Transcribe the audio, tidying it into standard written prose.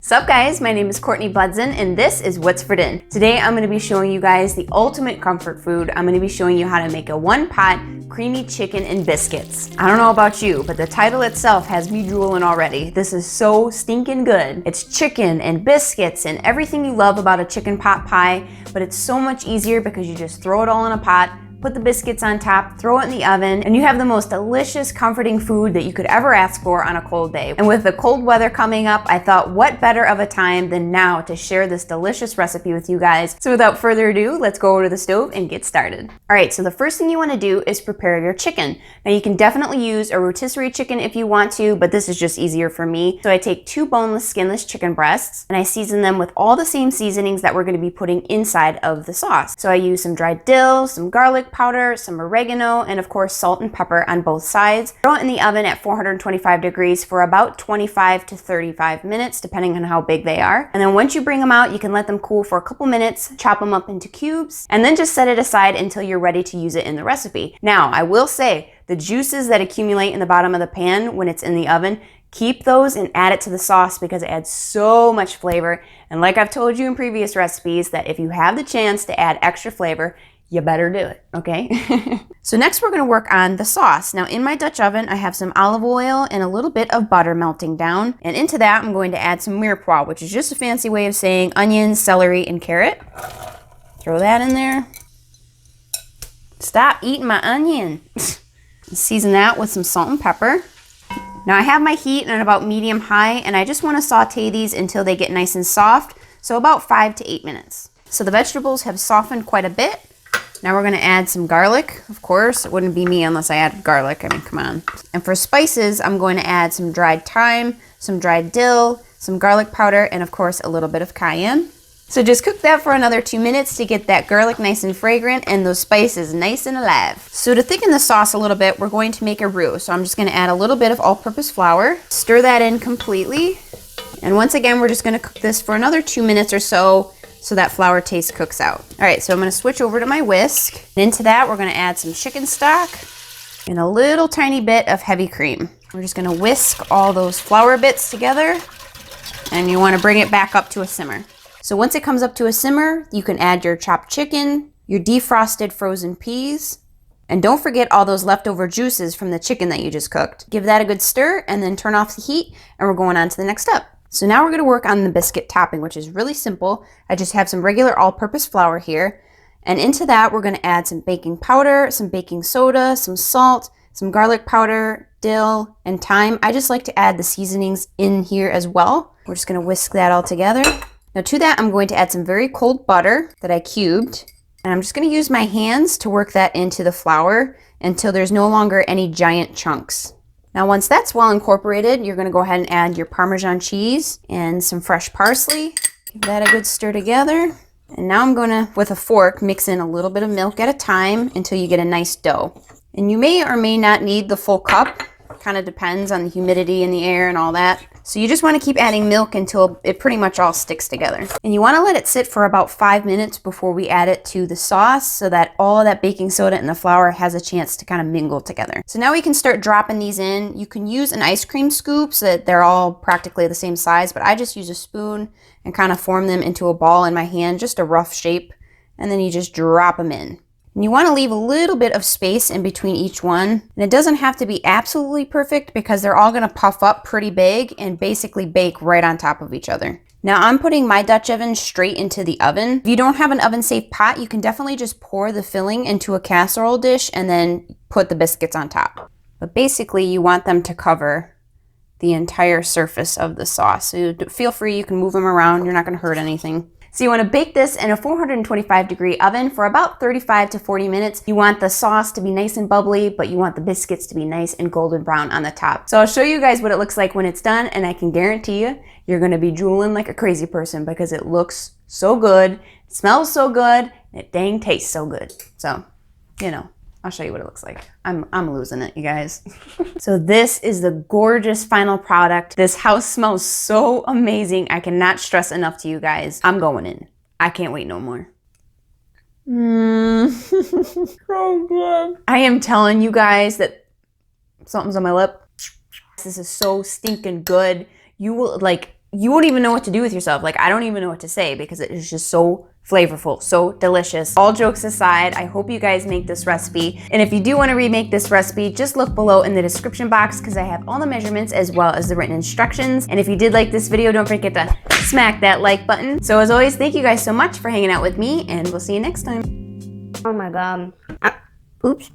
Sup guys, my name is Courtney Budzyn and this is What's for Din. Today I'm going to be showing you guys the ultimate comfort food. I'm going to be showing you how to make a one-pot creamy chicken and biscuits. I don't know about you, but the title itself has me drooling already. This is so stinking good. It's chicken and biscuits and everything you love about a chicken pot pie, but it's so much easier because you just throw it all in a pot, put the biscuits on top, throw it in the oven, and you have the most delicious, comforting food that you could ever ask for on a cold day. And with the cold weather coming up, I thought what better of a time than now to share this delicious recipe with you guys. So without further ado, let's go over to the stove and get started. All right, so the first thing you want to do is prepare your chicken. Now you can definitely use a rotisserie chicken if you want to, but this is just easier for me. So I take 2 boneless, skinless chicken breasts and I season them with all the same seasonings that we're going to be putting inside of the sauce. So I use some dried dill, some garlic powder, some oregano, and of course salt and pepper on both sides. Throw it in the oven at 425 degrees for about 25 to 35 minutes, depending on how big they are. And then once you bring them out, you can let them cool for a couple minutes, chop them up into cubes, and then just set it aside until you're ready to use it in the recipe. Now, I will say, the juices that accumulate in the bottom of the pan when it's in the oven, keep those and add it to the sauce because it adds so much flavor. And like I've told you in previous recipes, that if you have the chance to add extra flavor, you better do it, okay? So next we're gonna work on the sauce. Now in my Dutch oven, I have some olive oil and a little bit of butter melting down. And into that, I'm going to add some mirepoix, which is just a fancy way of saying onions, celery, and carrot. Throw that in there. Stop eating my onion. Season that with some salt and pepper. Now I have my heat at about medium high, and I just wanna saute these until they get nice and soft. So about 5 to 8 minutes. So the vegetables have softened quite a bit. Now we're gonna add some garlic. Of course, it wouldn't be me unless I added garlic. I mean, come on. And for spices, I'm going to add some dried thyme, some dried dill, some garlic powder, and of course, a little bit of cayenne. So just cook that for another 2 minutes to get that garlic nice and fragrant and those spices nice and alive. So to thicken the sauce a little bit, we're going to make a roux. So I'm just gonna add a little bit of all-purpose flour, stir that in completely. And once again, we're just gonna cook this for another 2 minutes or so that flour taste cooks out. All right, so I'm gonna switch over to my whisk. And into that, we're gonna add some chicken stock and a little tiny bit of heavy cream. We're just gonna whisk all those flour bits together, and you wanna bring it back up to a simmer. So once it comes up to a simmer, you can add your chopped chicken, your defrosted frozen peas, and don't forget all those leftover juices from the chicken that you just cooked. Give that a good stir and then turn off the heat, and we're going on to the next step. So now we're gonna work on the biscuit topping, which is really simple. I just have some regular all-purpose flour here. And into that, we're gonna add some baking powder, some baking soda, some salt, some garlic powder, dill, and thyme. I just like to add the seasonings in here as well. We're just gonna whisk that all together. Now to that, I'm going to add some very cold butter that I cubed. And I'm just gonna use my hands to work that into the flour until there's no longer any giant chunks. Now once that's well incorporated, you're gonna go ahead and add your Parmesan cheese and some fresh parsley. Give that a good stir together. And now I'm gonna, with a fork, mix in a little bit of milk at a time until you get a nice dough. And you may or may not need the full cup. Kind of depends on the humidity in the air and all that. So you just want to keep adding milk until it pretty much all sticks together. And you want to let it sit for about 5 minutes before we add it to the sauce so that all of that baking soda and the flour has a chance to kind of mingle together. So now we can start dropping these in. You can use an ice cream scoop so that they're all practically the same size, but I just use a spoon and kind of form them into a ball in my hand, just a rough shape, and then you just drop them in. And you want to leave a little bit of space in between each one. And it doesn't have to be absolutely perfect because they're all going to puff up pretty big and basically bake right on top of each other. Now I'm putting my Dutch oven straight into the oven. If you don't have an oven safe pot, you can definitely just pour the filling into a casserole dish and then put the biscuits on top. But basically you want them to cover the entire surface of the sauce. So feel free, you can move them around. You're not going to hurt anything. So you want to bake this in a 425 degree oven for about 35 to 40 minutes. You want the sauce to be nice and bubbly, but you want the biscuits to be nice and golden brown on the top. So I'll show you guys what it looks like when it's done, and I can guarantee you, you're going to be drooling like a crazy person because it looks so good, it smells so good, and it dang tastes so good. So, you know, I'll show you what it looks like. I'm losing it, you guys. So this is the gorgeous final product. This house smells so amazing. I cannot stress enough to you guys. I'm going in. I can't wait no more. So good. I am telling you guys that something's on my lip. This is so stinking good. You will you won't even know what to do with yourself. Like, I don't even know what to say because it is just so flavorful, so delicious. All jokes aside, I hope you guys make this recipe. And if you do want to remake this recipe, just look below in the description box because I have all the measurements as well as the written instructions. And if you did like this video, don't forget to smack that like button. So as always, thank you guys so much for hanging out with me, and we'll see you next time. Oh my god. Oops.